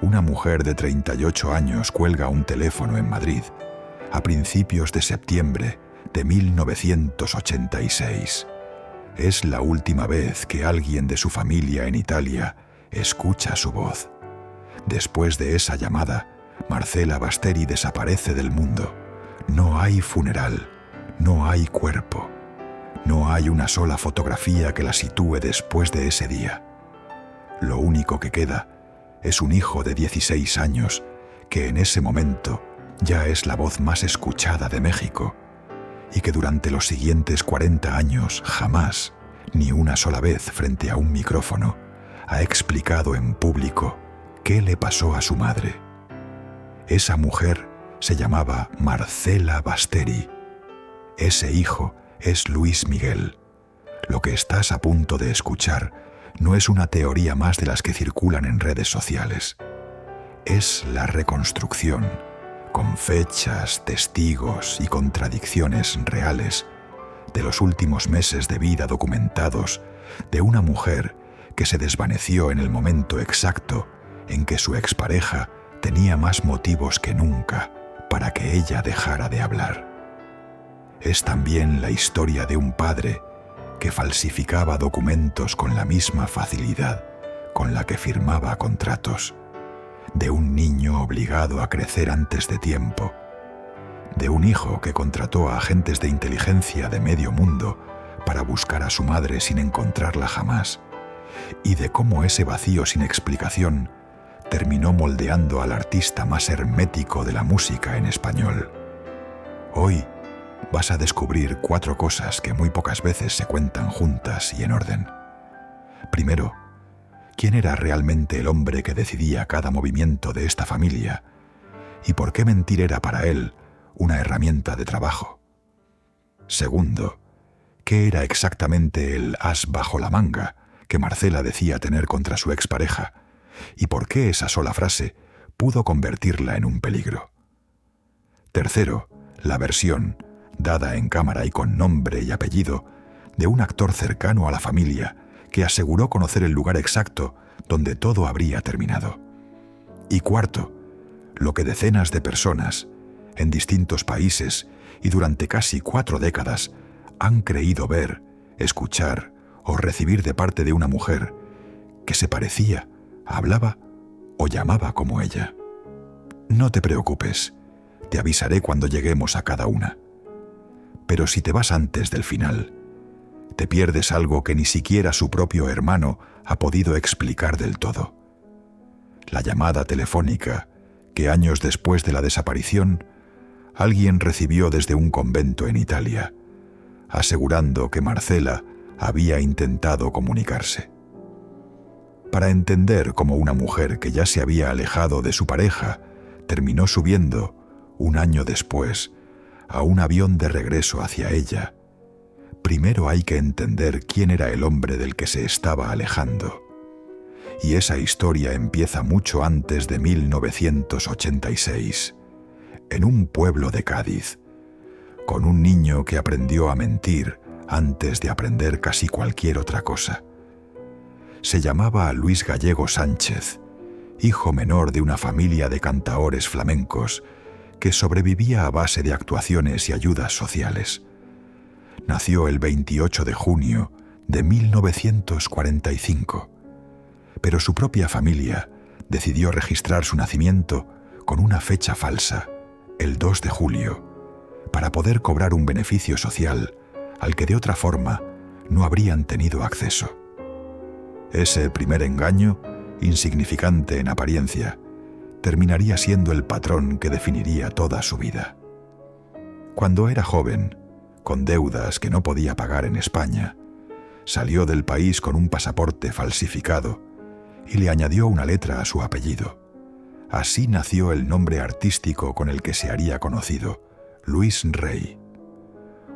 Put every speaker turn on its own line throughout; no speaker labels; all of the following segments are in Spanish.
Una mujer de 38 años cuelga un teléfono en Madrid a principios de septiembre de 1986. Es la última vez que alguien de su familia en Italia escucha su voz. Después de esa llamada, Marcela Basteri desaparece del mundo. No hay funeral, no hay cuerpo, no hay una sola fotografía que la sitúe después de ese día. Lo único que queda es un hijo de 16 años que en ese momento ya es la voz más escuchada de México y que durante los siguientes 40 años jamás, ni una sola vez frente a un micrófono, ha explicado en público qué le pasó a su madre. Esa mujer se llamaba Marcela Basteri. Ese hijo es Luis Miguel. Lo que estás a punto de escuchar no es una teoría más de las que circulan en redes sociales. Es la reconstrucción, con fechas, testigos y contradicciones reales, de los últimos meses de vida documentados de una mujer que se desvaneció en el momento exacto en que su expareja tenía más motivos que nunca para que ella dejara de hablar. Es también la historia de un padre que falsificaba documentos con la misma facilidad con la que firmaba contratos, de un niño obligado a crecer antes de tiempo, de un hijo que contrató a agentes de inteligencia de medio mundo para buscar a su madre sin encontrarla jamás, y de cómo ese vacío sin explicación terminó moldeando al artista más hermético de la música en español. Hoy vas a descubrir 4 cosas que muy pocas veces se cuentan juntas y en orden. Primero, ¿quién era realmente el hombre que decidía cada movimiento de esta familia? ¿Y por qué mentir era para él una herramienta de trabajo? Segundo, ¿qué era exactamente el as bajo la manga que Marcela decía tener contra su expareja? ¿Y por qué esa sola frase pudo convertirla en un peligro? Tercero, la versión, dada en cámara y con nombre y apellido, de un actor cercano a la familia que aseguró conocer el lugar exacto donde todo habría terminado. Y cuarto, lo que decenas de personas, en distintos países y durante casi 4 décadas, han creído ver, escuchar o recibir de parte de una mujer que se parecía, hablaba o llamaba como ella. No te preocupes, te avisaré cuando lleguemos a cada una. Pero si te vas antes del final, te pierdes algo que ni siquiera su propio hermano ha podido explicar del todo. La llamada telefónica que años después de la desaparición alguien recibió desde un convento en Italia, asegurando que Marcela había intentado comunicarse. Para entender cómo una mujer que ya se había alejado de su pareja terminó subiendo, un año después, a un avión de regreso hacia ella, primero hay que entender quién era el hombre del que se estaba alejando. Y esa historia empieza mucho antes de 1986, en un pueblo de Cádiz, con un niño que aprendió a mentir antes de aprender casi cualquier otra cosa. Se llamaba Luis Gallego Sánchez, hijo menor de una familia de cantaores flamencos que sobrevivía a base de actuaciones y ayudas sociales. Nació el 28 de junio de 1945, pero su propia familia decidió registrar su nacimiento con una fecha falsa, el 2 de julio, para poder cobrar un beneficio social al que de otra forma no habrían tenido acceso. Ese primer engaño, insignificante en apariencia, terminaría siendo el patrón que definiría toda su vida. Cuando era joven, con deudas que no podía pagar en España, salió del país con un pasaporte falsificado y le añadió una letra a su apellido. Así nació el nombre artístico con el que se haría conocido, Luis Rey.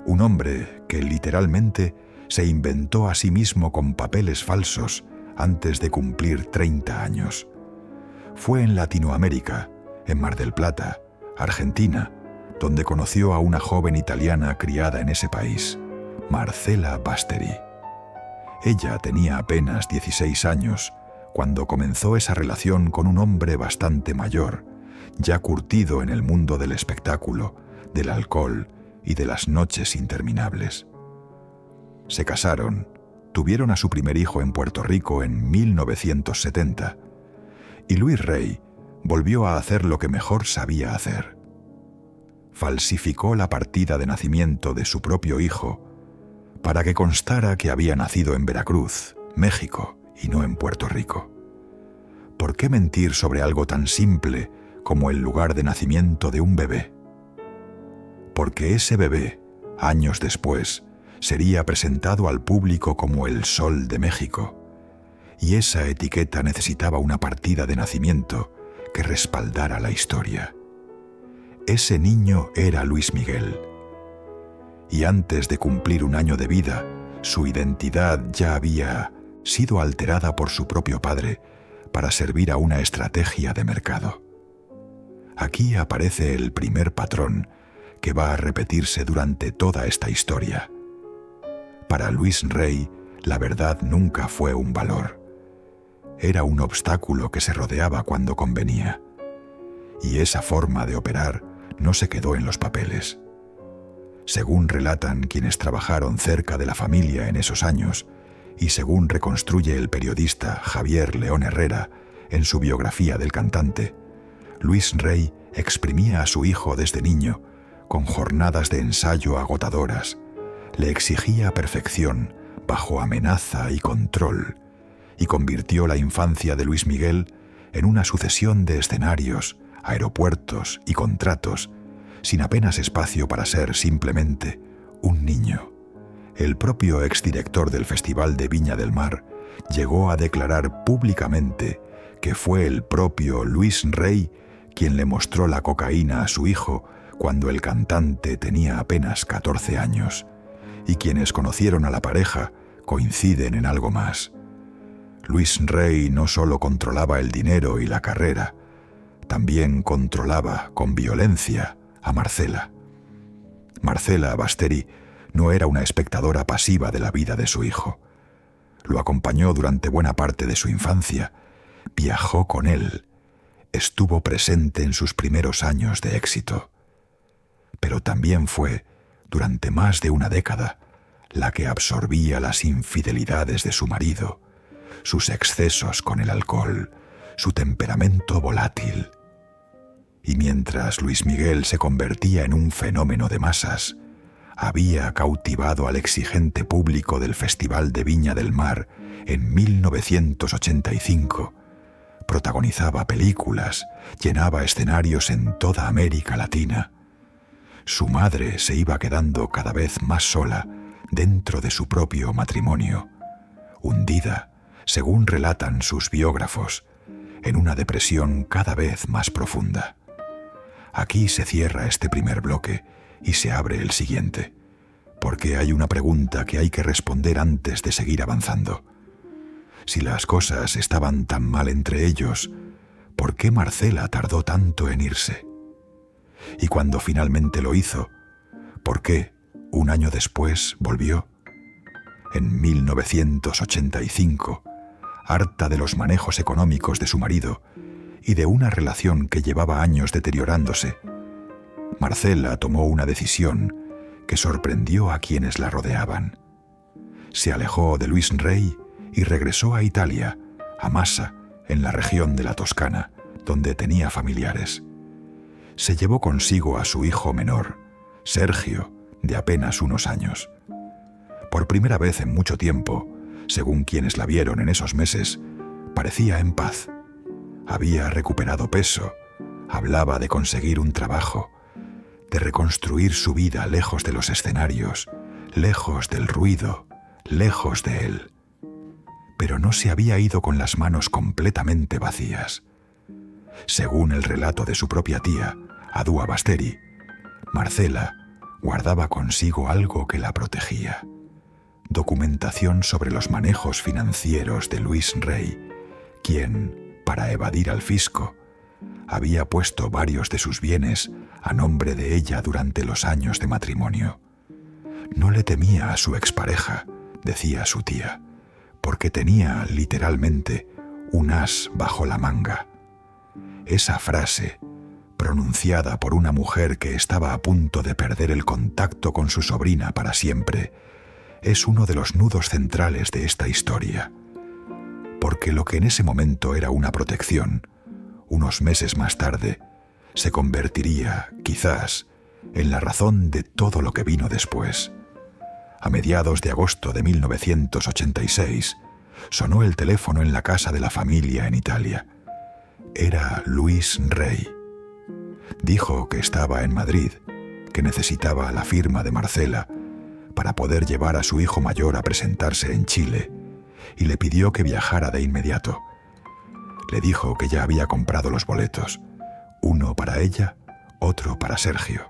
Un hombre que literalmente se inventó a sí mismo con papeles falsos antes de cumplir 30 años. Fue en Latinoamérica, en Mar del Plata, Argentina, donde conoció a una joven italiana criada en ese país, Marcela Basteri. Ella tenía apenas 16 años cuando comenzó esa relación con un hombre bastante mayor, ya curtido en el mundo del espectáculo, del alcohol y de las noches interminables. Se casaron, tuvieron a su primer hijo en Puerto Rico en 1970, y Luis Rey volvió a hacer lo que mejor sabía hacer. Falsificó la partida de nacimiento de su propio hijo para que constara que había nacido en Veracruz, México, y no en Puerto Rico. ¿Por qué mentir sobre algo tan simple como el lugar de nacimiento de un bebé? Porque ese bebé, años después, sería presentado al público como el Sol de México, y esa etiqueta necesitaba una partida de nacimiento que respaldara la historia. Ese niño era Luis Miguel, y antes de cumplir un año de vida, su identidad ya había sido alterada por su propio padre para servir a una estrategia de mercado. Aquí aparece el primer patrón que va a repetirse durante toda esta historia. Para Luis Rey, la verdad nunca fue un valor. Era un obstáculo que se rodeaba cuando convenía. Y esa forma de operar no se quedó en los papeles. Según relatan quienes trabajaron cerca de la familia en esos años, y según reconstruye el periodista Javier León Herrera en su biografía del cantante, Luis Rey exprimía a su hijo desde niño, con jornadas de ensayo agotadoras, le exigía perfección bajo amenaza y control, y convirtió la infancia de Luis Miguel en una sucesión de escenarios, aeropuertos y contratos, sin apenas espacio para ser simplemente un niño. El propio exdirector del Festival de Viña del Mar llegó a declarar públicamente que fue el propio Luis Rey quien le mostró la cocaína a su hijo cuando el cantante tenía apenas 14 años, y quienes conocieron a la pareja coinciden en algo más. Luis Rey no solo controlaba el dinero y la carrera, también controlaba con violencia a Marcela. Marcela Basteri no era una espectadora pasiva de la vida de su hijo. Lo acompañó durante buena parte de su infancia, viajó con él, estuvo presente en sus primeros años de éxito. Pero también fue, durante más de una década, la que absorbía las infidelidades de su marido, sus excesos con el alcohol, su temperamento volátil. Y mientras Luis Miguel se convertía en un fenómeno de masas, había cautivado al exigente público del Festival de Viña del Mar en 1985, protagonizaba películas, llenaba escenarios en toda América Latina. Su madre se iba quedando cada vez más sola dentro de su propio matrimonio, hundida, según relatan sus biógrafos, en una depresión cada vez más profunda. Aquí se cierra este primer bloque y se abre el siguiente, porque hay una pregunta que hay que responder antes de seguir avanzando. Si las cosas estaban tan mal entre ellos, ¿por qué Marcela tardó tanto en irse? Y cuando finalmente lo hizo, ¿por qué, un año después, volvió? En 1985, harta de los manejos económicos de su marido y de una relación que llevaba años deteriorándose, Marcela tomó una decisión que sorprendió a quienes la rodeaban. Se alejó de Luis Rey y regresó a Italia, a Massa, en la región de la Toscana, donde tenía familiares. Se llevó consigo a su hijo menor, Sergio, de apenas unos años. Por primera vez en mucho tiempo, según quienes la vieron en esos meses, parecía en paz. Había recuperado peso, hablaba de conseguir un trabajo, de reconstruir su vida lejos de los escenarios, lejos del ruido, lejos de él. Pero no se había ido con las manos completamente vacías. Según el relato de su propia tía, Adúa Basteri, Marcela guardaba consigo algo que la protegía. Documentación sobre los manejos financieros de Luis Rey, quien, para evadir al fisco, había puesto varios de sus bienes a nombre de ella durante los años de matrimonio. No le temía a su expareja, decía su tía, porque tenía, literalmente, un as bajo la manga. Esa frase, pronunciada por una mujer que estaba a punto de perder el contacto con su sobrina para siempre, es uno de los nudos centrales de esta historia. Porque lo que en ese momento era una protección, unos meses más tarde, se convertiría, quizás, en la razón de todo lo que vino después. A mediados de agosto de 1986, sonó el teléfono en la casa de la familia en Italia. Era Luis Rey. Dijo que estaba en Madrid, que necesitaba la firma de Marcela para poder llevar a su hijo mayor a presentarse en Chile, y le pidió que viajara de inmediato. Le dijo que ya había comprado los boletos, uno para ella, otro para Sergio.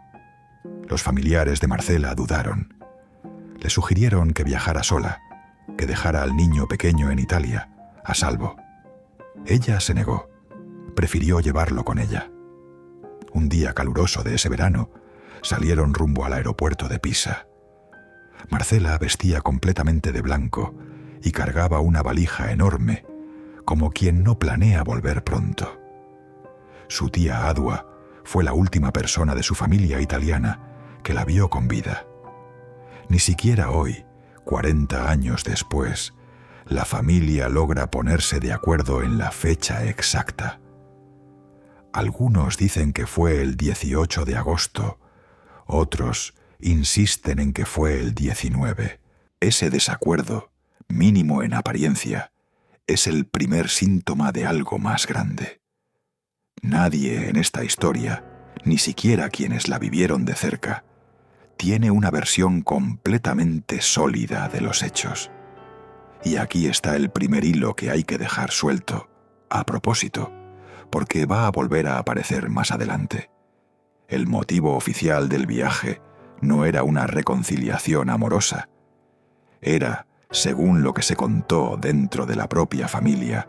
Los familiares de Marcela dudaron. Le sugirieron que viajara sola, que dejara al niño pequeño en Italia, a salvo. Ella se negó. Prefirió llevarlo con ella. Un día caluroso de ese verano, salieron rumbo al aeropuerto de Pisa. Marcela vestía completamente de blanco y cargaba una valija enorme, como quien no planea volver pronto. Su tía Adua fue la última persona de su familia italiana que la vio con vida. Ni siquiera hoy, 40 años después, la familia logra ponerse de acuerdo en la fecha exacta. Algunos dicen que fue el 18 de agosto, otros insisten en que fue el 19. Ese desacuerdo, mínimo en apariencia, es el primer síntoma de algo más grande. Nadie en esta historia, ni siquiera quienes la vivieron de cerca, tiene una versión completamente sólida de los hechos. Y aquí está el primer hilo que hay que dejar suelto, a propósito, porque va a volver a aparecer más adelante. El motivo oficial del viaje no era una reconciliación amorosa. Era, según lo que se contó dentro de la propia familia,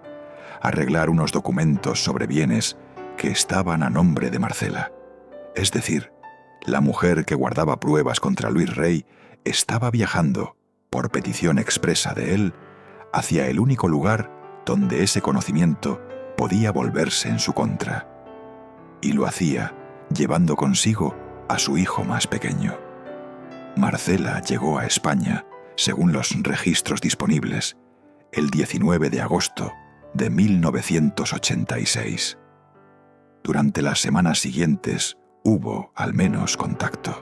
arreglar unos documentos sobre bienes que estaban a nombre de Marcela. Es decir, la mujer que guardaba pruebas contra Luis Rey estaba viajando, por petición expresa de él, hacia el único lugar donde ese conocimiento podía volverse en su contra. Y lo hacía llevando consigo a su hijo más pequeño. Marcela llegó a España, según los registros disponibles, el 19 de agosto de 1986. Durante las semanas siguientes hubo, al menos, contacto.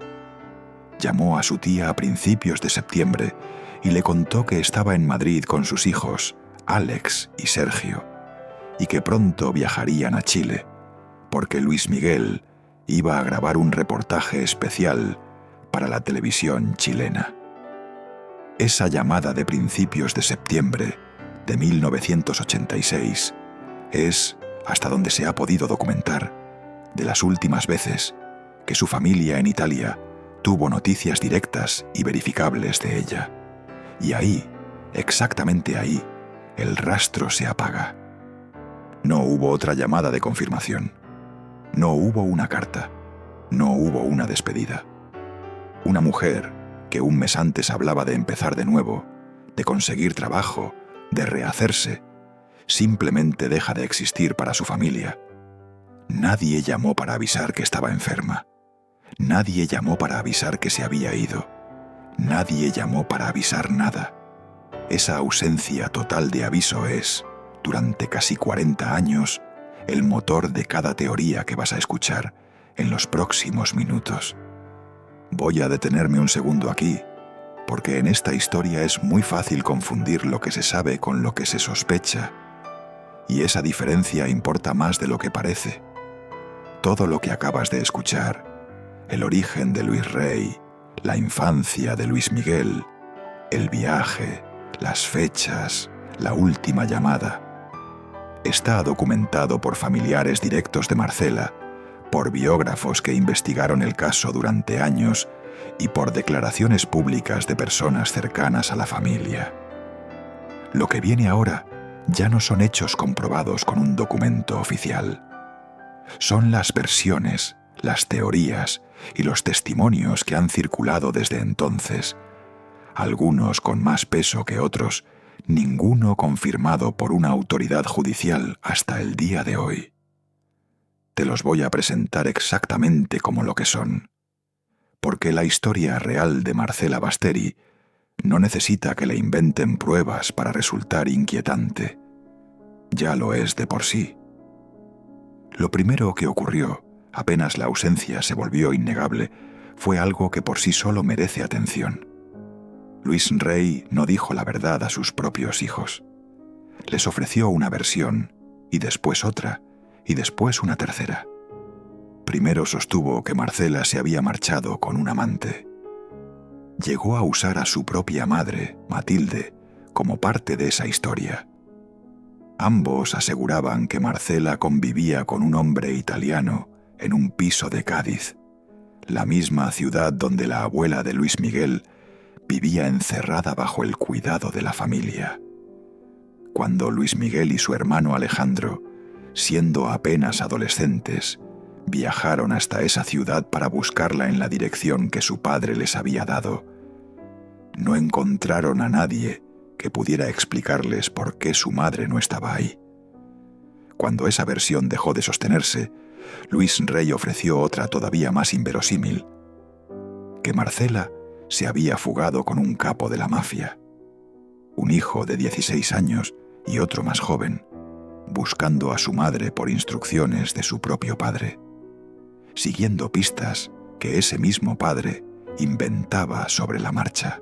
Llamó a su tía a principios de septiembre y le contó que estaba en Madrid con sus hijos, Alex y Sergio, y que pronto viajarían a Chile, porque Luis Miguel iba a grabar un reportaje especial para la televisión chilena. Esa llamada de principios de septiembre de 1986 es, hasta donde se ha podido documentar, de las últimas veces que su familia en Italia tuvo noticias directas y verificables de ella. Y ahí, exactamente ahí, el rastro se apaga. No hubo otra llamada de confirmación. No hubo una carta. No hubo una despedida. Una mujer que un mes antes hablaba de empezar de nuevo, de conseguir trabajo, de rehacerse, simplemente deja de existir para su familia. Nadie llamó para avisar que estaba enferma. Nadie llamó para avisar que se había ido. Nadie llamó para avisar nada. Esa ausencia total de aviso es, durante casi 40 años, el motor de cada teoría que vas a escuchar en los próximos minutos. Voy a detenerme un segundo aquí, porque en esta historia es muy fácil confundir lo que se sabe con lo que se sospecha, y esa diferencia importa más de lo que parece. Todo lo que acabas de escuchar, el origen de Luis Rey, la infancia de Luis Miguel, el viaje, las fechas, la última llamada, está documentado por familiares directos de Marcela, por biógrafos que investigaron el caso durante años y por declaraciones públicas de personas cercanas a la familia. Lo que viene ahora ya no son hechos comprobados con un documento oficial. Son las versiones, las teorías y los testimonios que han circulado desde entonces, algunos con más peso que otros, ninguno confirmado por una autoridad judicial hasta el día de hoy. Te los voy a presentar exactamente como lo que son, porque la historia real de Marcela Basteri no necesita que le inventen pruebas para resultar inquietante. Ya lo es de por sí. Lo primero que ocurrió, apenas la ausencia se volvió innegable, fue algo que por sí solo merece atención. Luis Rey no dijo la verdad a sus propios hijos. Les ofreció una versión, y después otra, y después una tercera. Primero sostuvo que Marcela se había marchado con un amante. Llegó a usar a su propia madre, Matilde, como parte de esa historia. Ambos aseguraban que Marcela convivía con un hombre italiano en un piso de Cádiz, la misma ciudad donde la abuela de Luis Miguel vivía encerrada bajo el cuidado de la familia. Cuando Luis Miguel y su hermano Alejandro, siendo apenas adolescentes, viajaron hasta esa ciudad para buscarla en la dirección que su padre les había dado, no encontraron a nadie que pudiera explicarles por qué su madre no estaba ahí. Cuando esa versión dejó de sostenerse, Luis Rey ofreció otra todavía más inverosímil, que Marcela se había fugado con un capo de la mafia, un hijo de 16 años y otro más joven, buscando a su madre por instrucciones de su propio padre, siguiendo pistas que ese mismo padre inventaba sobre la marcha.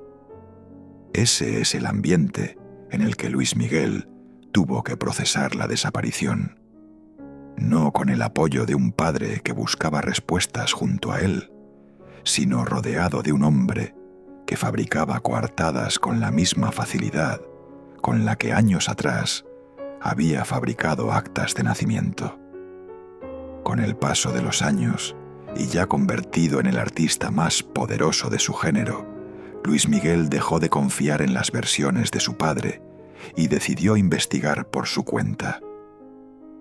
Ese es el ambiente en el que Luis Miguel tuvo que procesar la desaparición, no con el apoyo de un padre que buscaba respuestas junto a él, sino rodeado de un hombre que fabricaba coartadas con la misma facilidad con la que años atrás había fabricado actas de nacimiento. Con el paso de los años, y ya convertido en el artista más poderoso de su género, Luis Miguel dejó de confiar en las versiones de su padre y decidió investigar por su cuenta.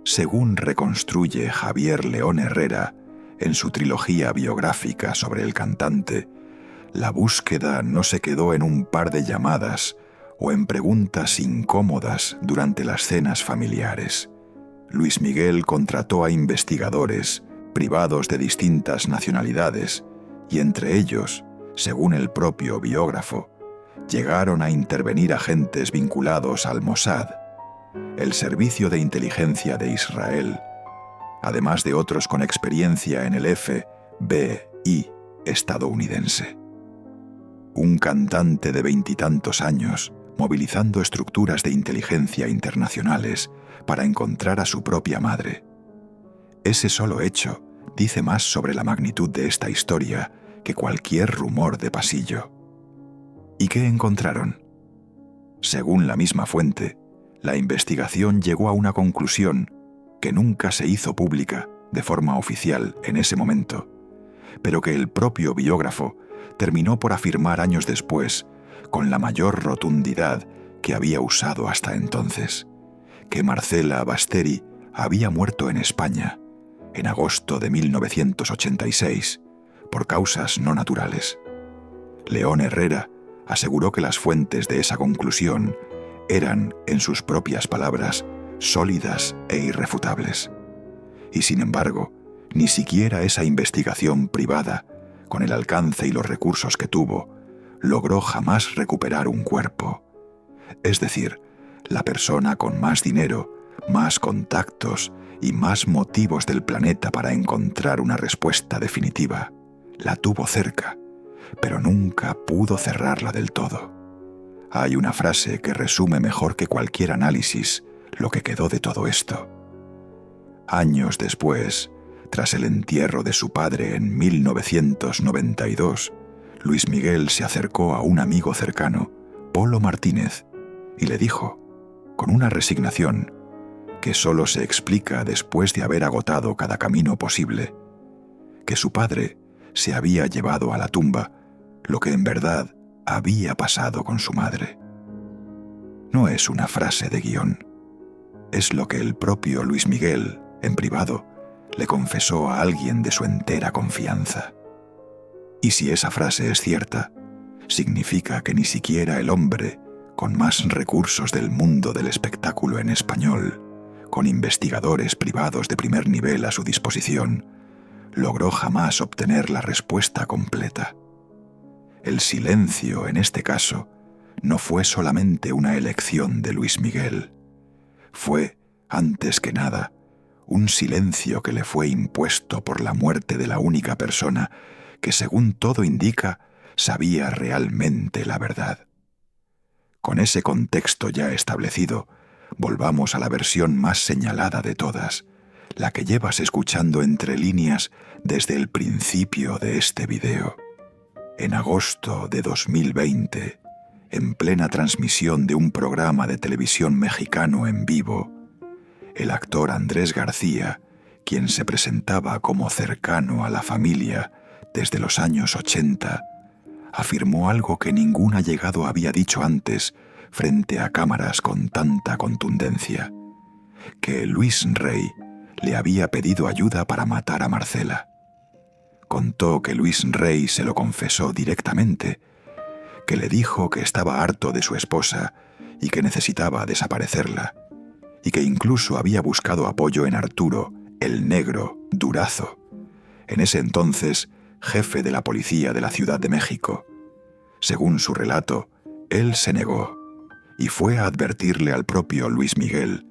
Según reconstruye Javier León Herrera en su trilogía biográfica sobre el cantante, la búsqueda no se quedó en un par de llamadas o en preguntas incómodas durante las cenas familiares. Luis Miguel contrató a investigadores privados de distintas nacionalidades y entre ellos, según el propio biógrafo, llegaron a intervenir agentes vinculados al Mossad, el servicio de inteligencia de Israel, además de otros con experiencia en el FBI estadounidense. Un cantante de 20 y tantos años, movilizando estructuras de inteligencia internacionales para encontrar a su propia madre. Ese solo hecho dice más sobre la magnitud de esta historia que cualquier rumor de pasillo. ¿Y qué encontraron? Según la misma fuente, la investigación llegó a una conclusión que nunca se hizo pública de forma oficial en ese momento, pero que el propio biógrafo terminó por afirmar años después, con la mayor rotundidad que había usado hasta entonces, que Marcela Basteri había muerto en España, en agosto de 1986, por causas no naturales. León Herrera aseguró que las fuentes de esa conclusión eran, en sus propias palabras, sólidas e irrefutables. Y sin embargo, ni siquiera esa investigación privada, con el alcance y los recursos que tuvo, logró jamás recuperar un cuerpo. Es decir, la persona con más dinero, más contactos y más motivos del planeta para encontrar una respuesta definitiva, la tuvo cerca, pero nunca pudo cerrarla del todo. Hay una frase que resume mejor que cualquier análisis lo que quedó de todo esto. Años después, tras el entierro de su padre en 1992, Luis Miguel se acercó a un amigo cercano, Polo Martínez, y le dijo, con una resignación, que solo se explica después de haber agotado cada camino posible, que su padre se había llevado a la tumba lo que en verdad había pasado con su madre. No es una frase de guión, es lo que el propio Luis Miguel, en privado, le confesó a alguien de su entera confianza. Y si esa frase es cierta, significa que ni siquiera el hombre con más recursos del mundo del espectáculo en español, con investigadores privados de primer nivel a su disposición, logró jamás obtener la respuesta completa. El silencio, en este caso, no fue solamente una elección de Luis Miguel. Fue, antes que nada, un silencio que le fue impuesto por la muerte de la única persona que, según todo indica, sabía realmente la verdad. Con ese contexto ya establecido, volvamos a la versión más señalada de todas, la que llevas escuchando entre líneas desde el principio de este video. En agosto de 2020, en plena transmisión de un programa de televisión mexicano en vivo, el actor Andrés García, quien se presentaba como cercano a la familia desde los años 80, afirmó algo que ningún allegado había dicho antes frente a cámaras con tanta contundencia: que Luis Rey le había pedido ayuda para matar a Marcela. Contó que Luis Rey se lo confesó directamente, que le dijo que estaba harto de su esposa y que necesitaba desaparecerla, y que incluso había buscado apoyo en Arturo, el Negro Durazo, en ese entonces jefe de la policía de la Ciudad de México. Según su relato, él se negó y fue a advertirle al propio Luis Miguel,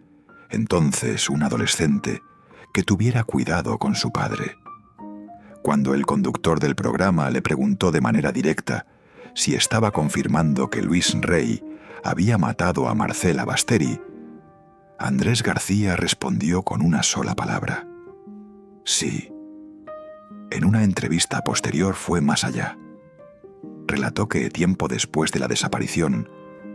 entonces un adolescente, que tuviera cuidado con su padre. Cuando el conductor del programa le preguntó de manera directa si estaba confirmando que Luis Rey había matado a Marcela Basteri, Andrés García respondió con una sola palabra: sí. En una entrevista posterior fue más allá. Relató que tiempo después de la desaparición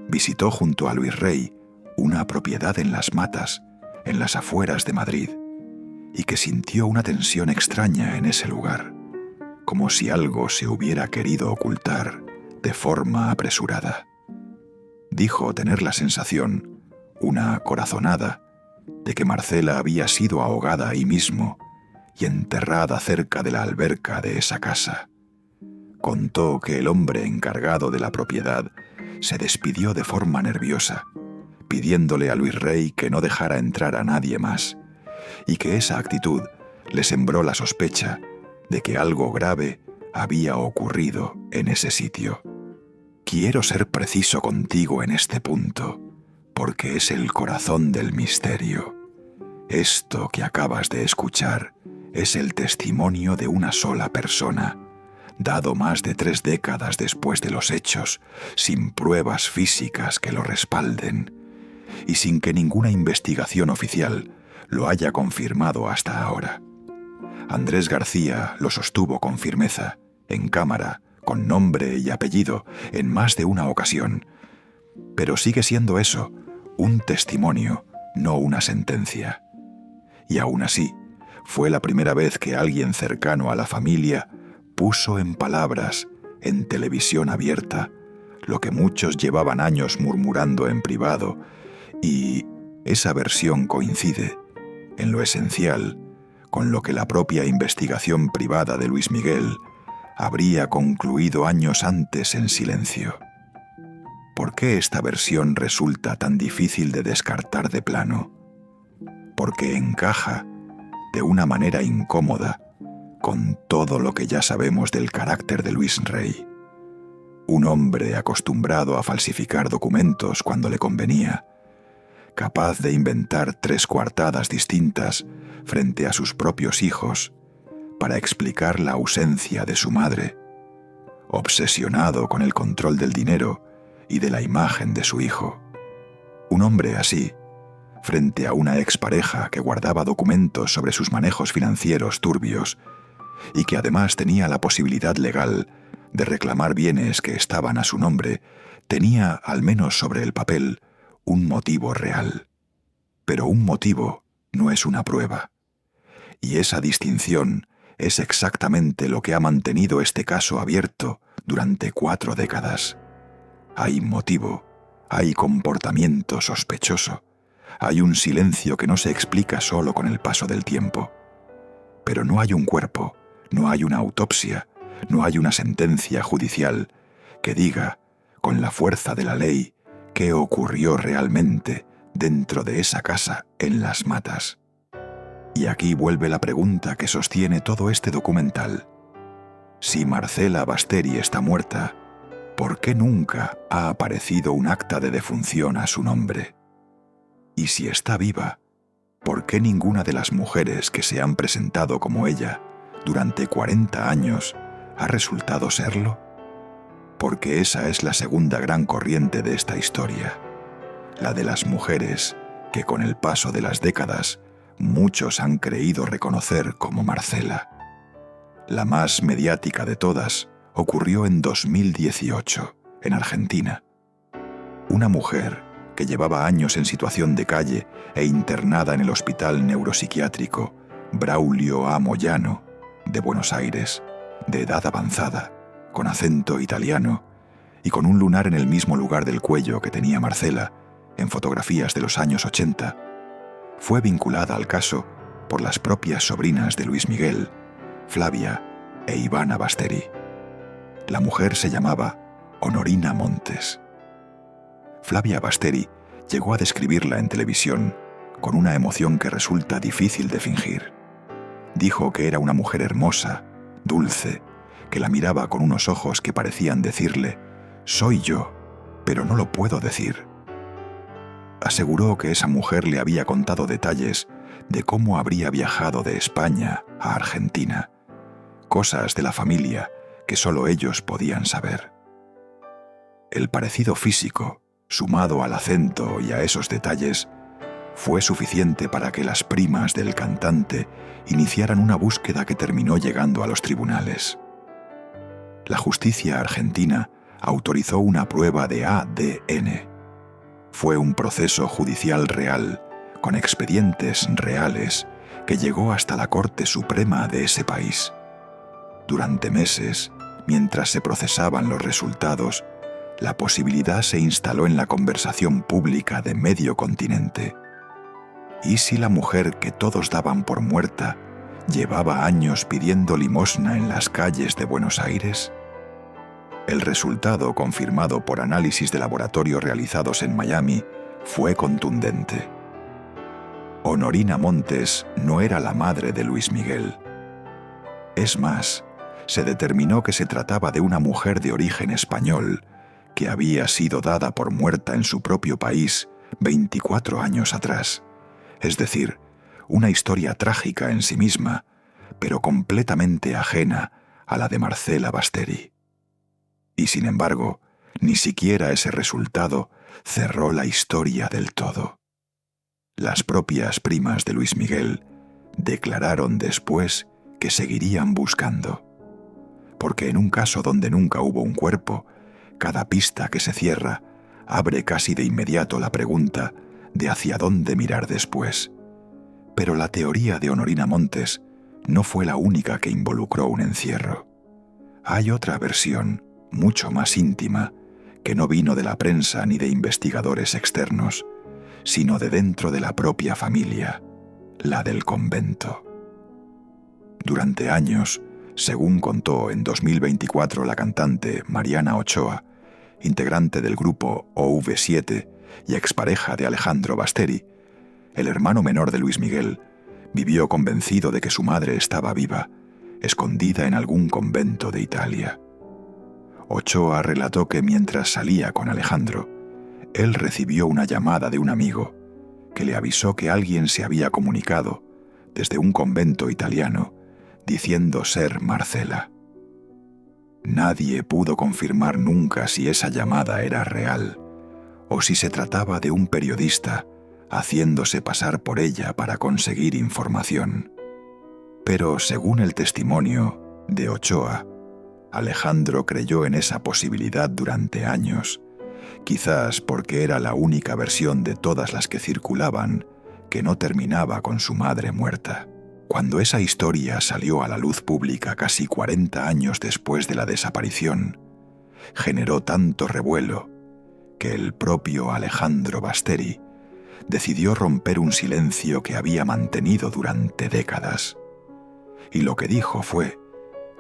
visitó junto a Luis Rey una propiedad en Las Matas, en las afueras de Madrid, y que sintió una tensión extraña en ese lugar, como si algo se hubiera querido ocultar de forma apresurada. Dijo tener la sensación, una corazonada, de que Marcela había sido ahogada ahí mismo y enterrada cerca de la alberca de esa casa. Contó que el hombre encargado de la propiedad se despidió de forma nerviosa, pidiéndole a Luis Rey que no dejara entrar a nadie más, y que esa actitud le sembró la sospecha de que algo grave había ocurrido en ese sitio. Quiero ser preciso contigo en este punto, porque es el corazón del misterio. Esto que acabas de escuchar es el testimonio de una sola persona, dado más de 3 décadas después de los hechos, sin pruebas físicas que lo respalden, y sin que ninguna investigación oficial lo haya confirmado hasta ahora. Andrés García lo sostuvo con firmeza, en cámara, con nombre y apellido, en más de una ocasión. Pero sigue siendo eso, un testimonio, no una sentencia. Y aún así, fue la primera vez que alguien cercano a la familia puso en palabras, en televisión abierta, lo que muchos llevaban años murmurando en privado, y esa versión coincide, en lo esencial, con lo que la propia investigación privada de Luis Miguel habría concluido años antes en silencio. ¿Por qué esta versión resulta tan difícil de descartar de plano? Porque encaja, de una manera incómoda, con todo lo que ya sabemos del carácter de Luis Rey. Un hombre acostumbrado a falsificar documentos cuando le convenía, capaz de inventar 3 coartadas distintas frente a sus propios hijos para explicar la ausencia de su madre, obsesionado con el control del dinero y de la imagen de su hijo. Un hombre así, frente a una expareja que guardaba documentos sobre sus manejos financieros turbios y que además tenía la posibilidad legal de reclamar bienes que estaban a su nombre, tenía, al menos sobre el papel, un motivo real. Pero un motivo no es una prueba. Y esa distinción es exactamente lo que ha mantenido este caso abierto durante 4 décadas. Hay motivo, hay comportamiento sospechoso, hay un silencio que no se explica solo con el paso del tiempo. Pero no hay un cuerpo, no hay una autopsia, no hay una sentencia judicial que diga, con la fuerza de la ley, ¿Qué ocurrió realmente dentro de esa casa en Las Matas? Y aquí vuelve la pregunta que sostiene todo este documental. Si Marcela Basteri está muerta, ¿por qué nunca ha aparecido un acta de defunción a su nombre? Y si está viva, ¿por qué ninguna de las mujeres que se han presentado como ella durante 40 años ha resultado serlo? Porque esa es la segunda gran corriente de esta historia, la de las mujeres que con el paso de las décadas muchos han creído reconocer como Marcela. La más mediática de todas ocurrió en 2018, en Argentina. Una mujer que llevaba años en situación de calle e internada en el Hospital Neuropsiquiátrico Braulio A. Moyano de Buenos Aires, de edad avanzada, con acento italiano y con un lunar en el mismo lugar del cuello que tenía Marcela en fotografías de los años 80, fue vinculada al caso por las propias sobrinas de Luis Miguel, Flavia e Ivana Basteri. La mujer se llamaba Honorina Montes. Flavia Basteri llegó a describirla en televisión con una emoción que resulta difícil de fingir. Dijo que era una mujer hermosa, dulce, que la miraba con unos ojos que parecían decirle: «Soy yo, pero no lo puedo decir». Aseguró que esa mujer le había contado detalles de cómo habría viajado de España a Argentina, cosas de la familia que solo ellos podían saber. El parecido físico, sumado al acento y a esos detalles, fue suficiente para que las primas del cantante iniciaran una búsqueda que terminó llegando a los tribunales. La justicia argentina autorizó una prueba de ADN. Fue un proceso judicial real, con expedientes reales, que llegó hasta la Corte Suprema de ese país. Durante meses, mientras se procesaban los resultados, la posibilidad se instaló en la conversación pública de medio continente. ¿Y si la mujer que todos daban por muerta llevaba años pidiendo limosna en las calles de Buenos Aires? El resultado, confirmado por análisis de laboratorio realizados en Miami, fue contundente. Honorina Montes no era la madre de Luis Miguel. Es más, se determinó que se trataba de una mujer de origen español que había sido dada por muerta en su propio país 24 años atrás. Es decir, una historia trágica en sí misma, pero completamente ajena a la de Marcela Basteri. Y sin embargo, ni siquiera ese resultado cerró la historia del todo. Las propias primas de Luis Miguel declararon después que seguirían buscando. Porque en un caso donde nunca hubo un cuerpo, cada pista que se cierra abre casi de inmediato la pregunta de hacia dónde mirar después. Pero la teoría de Honorina Montes no fue la única que involucró un encierro. Hay otra versión, mucho más íntima, que no vino de la prensa ni de investigadores externos, sino de dentro de la propia familia, la del convento. Durante años, según contó en 2024 la cantante Mariana Ochoa, integrante del grupo OV7 y expareja de Alejandro Basteri, el hermano menor de Luis Miguel vivió convencido de que su madre estaba viva, escondida en algún convento de Italia. Ochoa relató que mientras salía con Alejandro, él recibió una llamada de un amigo que le avisó que alguien se había comunicado desde un convento italiano diciendo ser Marcela. Nadie pudo confirmar nunca si esa llamada era real o si se trataba de un periodista haciéndose pasar por ella para conseguir información. Pero según el testimonio de Ochoa, Alejandro creyó en esa posibilidad durante años, quizás porque era la única versión de todas las que circulaban que no terminaba con su madre muerta. Cuando esa historia salió a la luz pública casi 40 años después de la desaparición, generó tanto revuelo que el propio Alejandro Basteri decidió romper un silencio que había mantenido durante décadas. Y lo que dijo fue,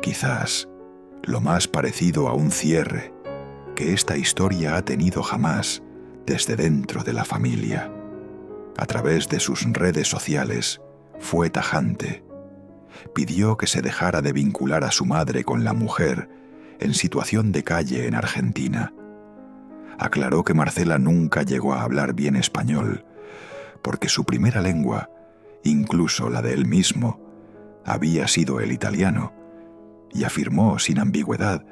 quizás, lo más parecido a un cierre que esta historia ha tenido jamás desde dentro de la familia. A través de sus redes sociales fue tajante. Pidió que se dejara de vincular a su madre con la mujer en situación de calle en Argentina. Aclaró que Marcela nunca llegó a hablar bien español, porque su primera lengua, incluso la de él mismo, había sido el italiano, y afirmó sin ambigüedad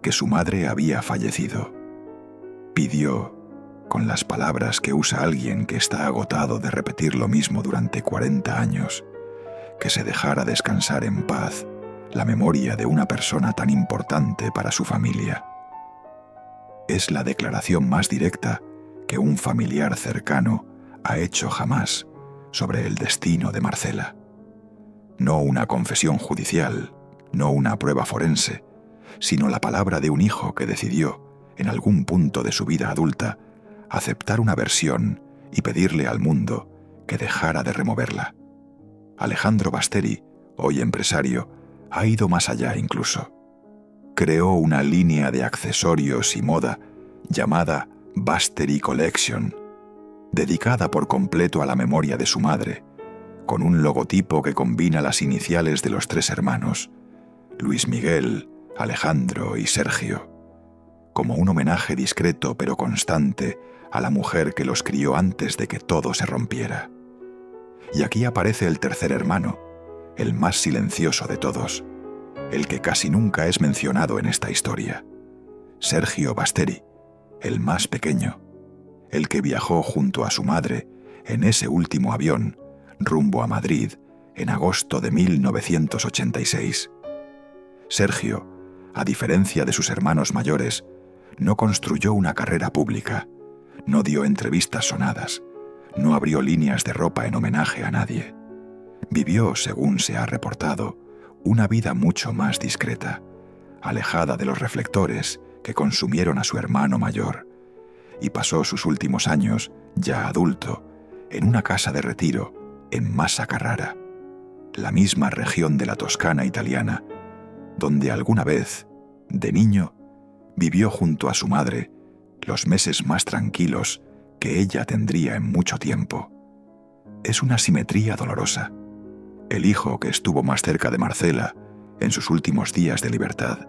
que su madre había fallecido. Pidió, con las palabras que usa alguien que está agotado de repetir lo mismo durante 40 años, que se dejara descansar en paz la memoria de una persona tan importante para su familia. Es la declaración más directa que un familiar cercano ha hecho jamás sobre el destino de Marcela. No una confesión judicial, no una prueba forense, sino la palabra de un hijo que decidió, en algún punto de su vida adulta, aceptar una versión y pedirle al mundo que dejara de removerla. Alejandro Basteri, hoy empresario, ha ido más allá incluso. Creó una línea de accesorios y moda llamada Basteri Collection, dedicada por completo a la memoria de su madre, con un logotipo que combina las iniciales de los 3 hermanos, Luis Miguel, Alejandro y Sergio, como un homenaje discreto pero constante a la mujer que los crió antes de que todo se rompiera. Y aquí aparece el tercer hermano, el más silencioso de todos, el que casi nunca es mencionado en esta historia, Sergio Basteri, el más pequeño, el que viajó junto a su madre en ese último avión rumbo a Madrid en agosto de 1986. Sergio, a diferencia de sus hermanos mayores, no construyó una carrera pública, no dio entrevistas sonadas, no abrió líneas de ropa en homenaje a nadie. Vivió, según se ha reportado, una vida mucho más discreta, alejada de los reflectores que consumieron a su hermano mayor, y pasó sus últimos años, ya adulto, en una casa de retiro en Massa Carrara, la misma región de la Toscana italiana, donde alguna vez, de niño, vivió junto a su madre los meses más tranquilos que ella tendría en mucho tiempo. Es una simetría dolorosa. El hijo que estuvo más cerca de Marcela en sus últimos días de libertad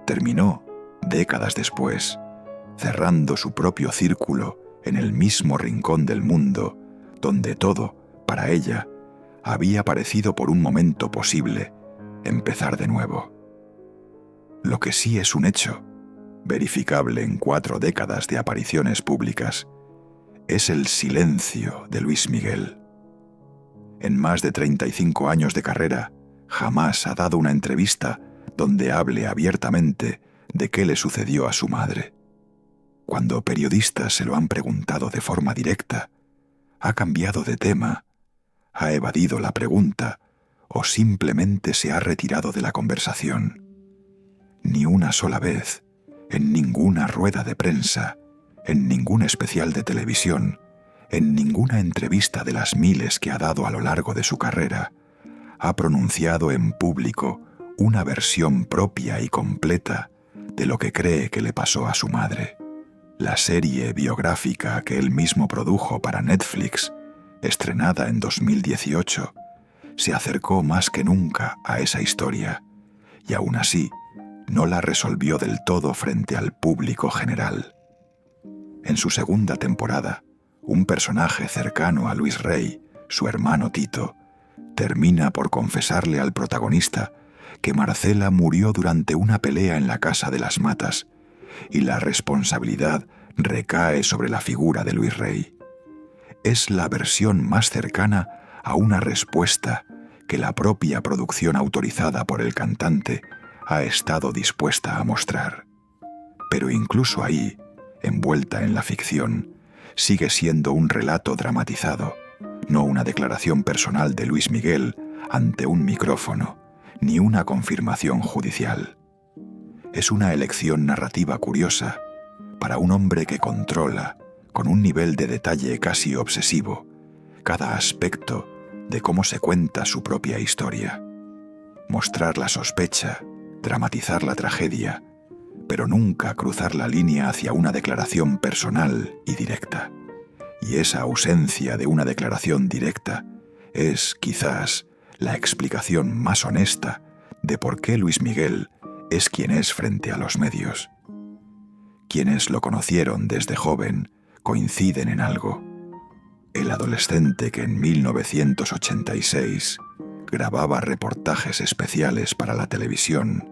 terminó, décadas después, cerrando su propio círculo en el mismo rincón del mundo donde todo, para ella, había parecido por un momento posible empezar de nuevo. Lo que sí es un hecho, verificable en 4 décadas de apariciones públicas, es el silencio de Luis Miguel. En más de 35 años de carrera, jamás ha dado una entrevista donde hable abiertamente de qué le sucedió a su madre. Cuando periodistas se lo han preguntado de forma directa, ha cambiado de tema, ha evadido la pregunta o simplemente se ha retirado de la conversación. Ni una sola vez, en ninguna rueda de prensa, en ningún especial de televisión, en ninguna entrevista de las miles que ha dado a lo largo de su carrera, ha pronunciado en público una versión propia y completa de lo que cree que le pasó a su madre. La serie biográfica que él mismo produjo para Netflix, estrenada en 2018, se acercó más que nunca a esa historia, y aún así no la resolvió del todo frente al público general. En su segunda temporada, un personaje cercano a Luis Rey, su hermano Tito, termina por confesarle al protagonista que Marcela murió durante una pelea en la Casa de las Matas, y la responsabilidad recae sobre la figura de Luis Rey. Es la versión más cercana a una respuesta que la propia producción autorizada por el cantante ha estado dispuesta a mostrar. Pero incluso ahí, envuelta en la ficción, sigue siendo un relato dramatizado, no una declaración personal de Luis Miguel ante un micrófono, ni una confirmación judicial. Es una elección narrativa curiosa para un hombre que controla, con un nivel de detalle casi obsesivo, cada aspecto de cómo se cuenta su propia historia. Mostrar la sospecha, dramatizar la tragedia, pero nunca cruzar la línea hacia una declaración personal y directa. Y esa ausencia de una declaración directa es, quizás, la explicación más honesta de por qué Luis Miguel es quien es frente a los medios. Quienes lo conocieron desde joven coinciden en algo. El adolescente que en 1986 grababa reportajes especiales para la televisión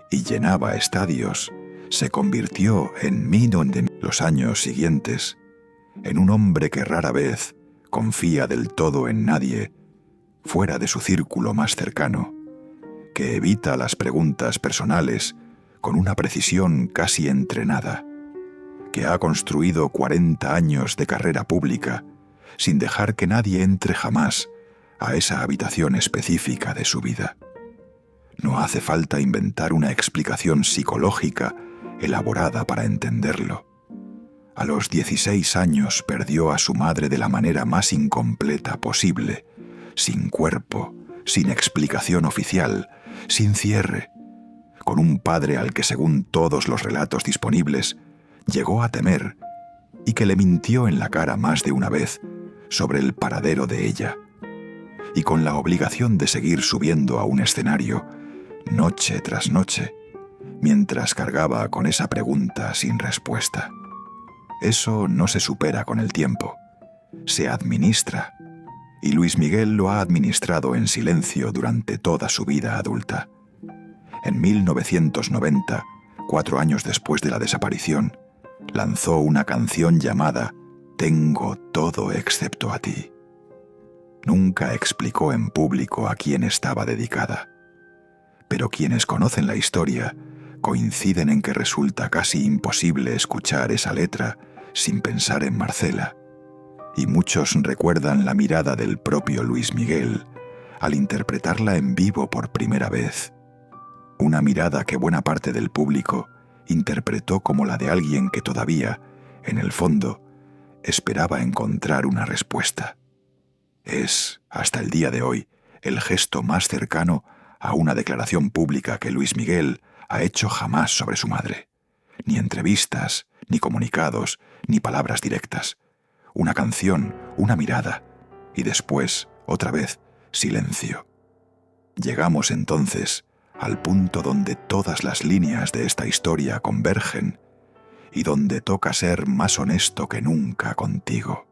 y llenaba estadios, se convirtió en los años siguientes en un hombre que rara vez confía del todo en nadie fuera de su círculo más cercano, que evita las preguntas personales con una precisión casi entrenada, que ha construido 40 años de carrera pública sin dejar que nadie entre jamás a esa habitación específica de su vida. No hace falta inventar una explicación psicológica elaborada para entenderlo. A los 16 años perdió a su madre de la manera más incompleta posible, sin cuerpo, sin explicación oficial, sin cierre, con un padre al que, según todos los relatos disponibles, llegó a temer y que le mintió en la cara más de una vez sobre el paradero de ella, y con la obligación de seguir subiendo a un escenario, noche tras noche, mientras cargaba con esa pregunta sin respuesta. Eso no se supera con el tiempo, se administra, y Luis Miguel lo ha administrado en silencio durante toda su vida adulta. En 1990, 4 años después de la desaparición, lanzó una canción llamada Tengo todo excepto a ti. Nunca explicó en público a quién estaba dedicada, pero quienes conocen la historia coinciden en que resulta casi imposible escuchar esa letra sin pensar en Marcela, y muchos recuerdan la mirada del propio Luis Miguel al interpretarla en vivo por primera vez. Una mirada que buena parte del público interpretó como la de alguien que todavía, en el fondo, esperaba encontrar una respuesta. Es, hasta el día de hoy, el gesto más cercano a una declaración pública que Luis Miguel ha hecho jamás sobre su madre. Ni entrevistas, ni comunicados, ni palabras directas. Una canción, una mirada, y después, otra vez, silencio. Llegamos entonces al punto donde todas las líneas de esta historia convergen y donde toca ser más honesto que nunca contigo.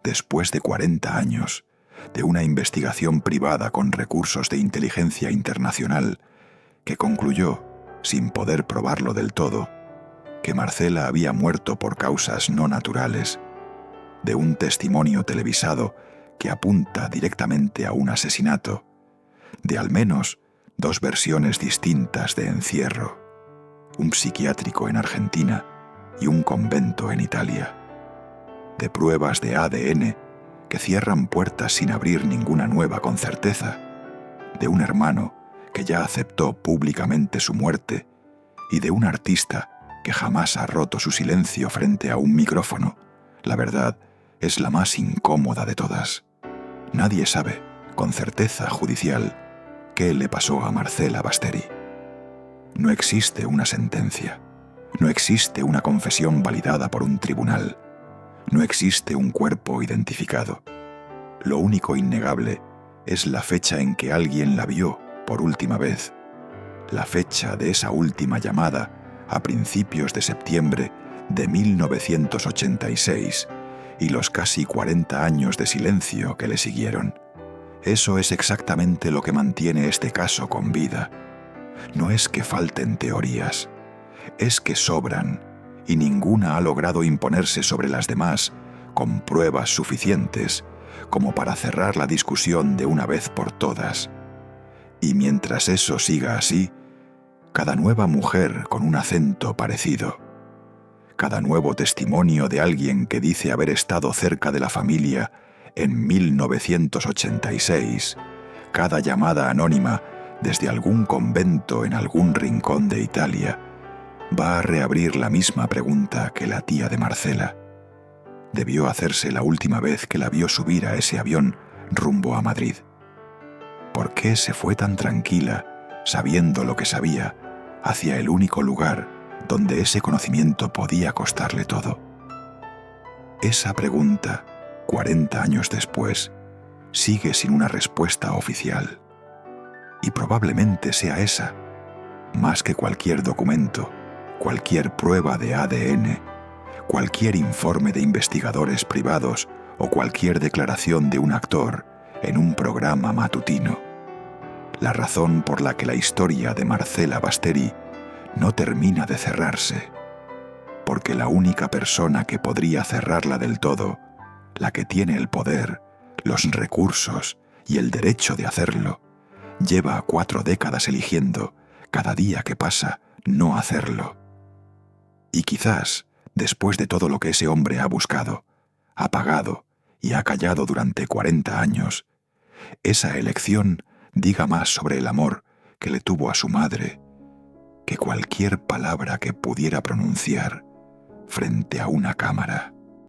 Después de 40 años, de una investigación privada con recursos de inteligencia internacional que concluyó, sin poder probarlo del todo, que Marcela había muerto por causas no naturales, de un testimonio televisado que apunta directamente a un asesinato, de al menos 2 versiones distintas de encierro, un psiquiátrico en Argentina y un convento en Italia, de pruebas de ADN que cierran puertas sin abrir ninguna nueva con certeza, de un hermano que ya aceptó públicamente su muerte y de un artista que jamás ha roto su silencio frente a un micrófono. La verdad es la más incómoda de todas. Nadie sabe, con certeza judicial, qué le pasó a Marcela Basteri. No existe una sentencia, no existe una confesión validada por un tribunal, no existe un cuerpo identificado. Lo único innegable es la fecha en que alguien la vio por última vez, la fecha de esa última llamada a principios de septiembre de 1986 y los casi 40 años de silencio que le siguieron. Eso es exactamente lo que mantiene este caso con vida. No es que falten teorías, es que sobran y ninguna ha logrado imponerse sobre las demás con pruebas suficientes como para cerrar la discusión de una vez por todas. Y mientras eso siga así, cada nueva mujer con un acento parecido, cada nuevo testimonio de alguien que dice haber estado cerca de la familia en 1986, cada llamada anónima desde algún convento en algún rincón de Italia, va a reabrir la misma pregunta que la tía de Marcela. Debió hacerse la última vez que la vio subir a ese avión rumbo a Madrid. ¿Por qué se fue tan tranquila, sabiendo lo que sabía, hacia el único lugar donde ese conocimiento podía costarle todo. Esa pregunta, 40 años después, sigue sin una respuesta oficial. Y probablemente sea esa, más que cualquier documento, cualquier prueba de ADN, cualquier informe de investigadores privados o cualquier declaración de un actor en un programa matutino, la razón por la que la historia de Marcela Basteri no termina de cerrarse, porque la única persona que podría cerrarla del todo, la que tiene el poder, los recursos y el derecho de hacerlo, lleva 4 décadas eligiendo, cada día que pasa, no hacerlo. Y quizás, después de todo lo que ese hombre ha buscado, ha pagado y ha callado durante 40 años, esa elección diga más sobre el amor que le tuvo a su madre que cualquier palabra que pudiera pronunciar frente a una cámara.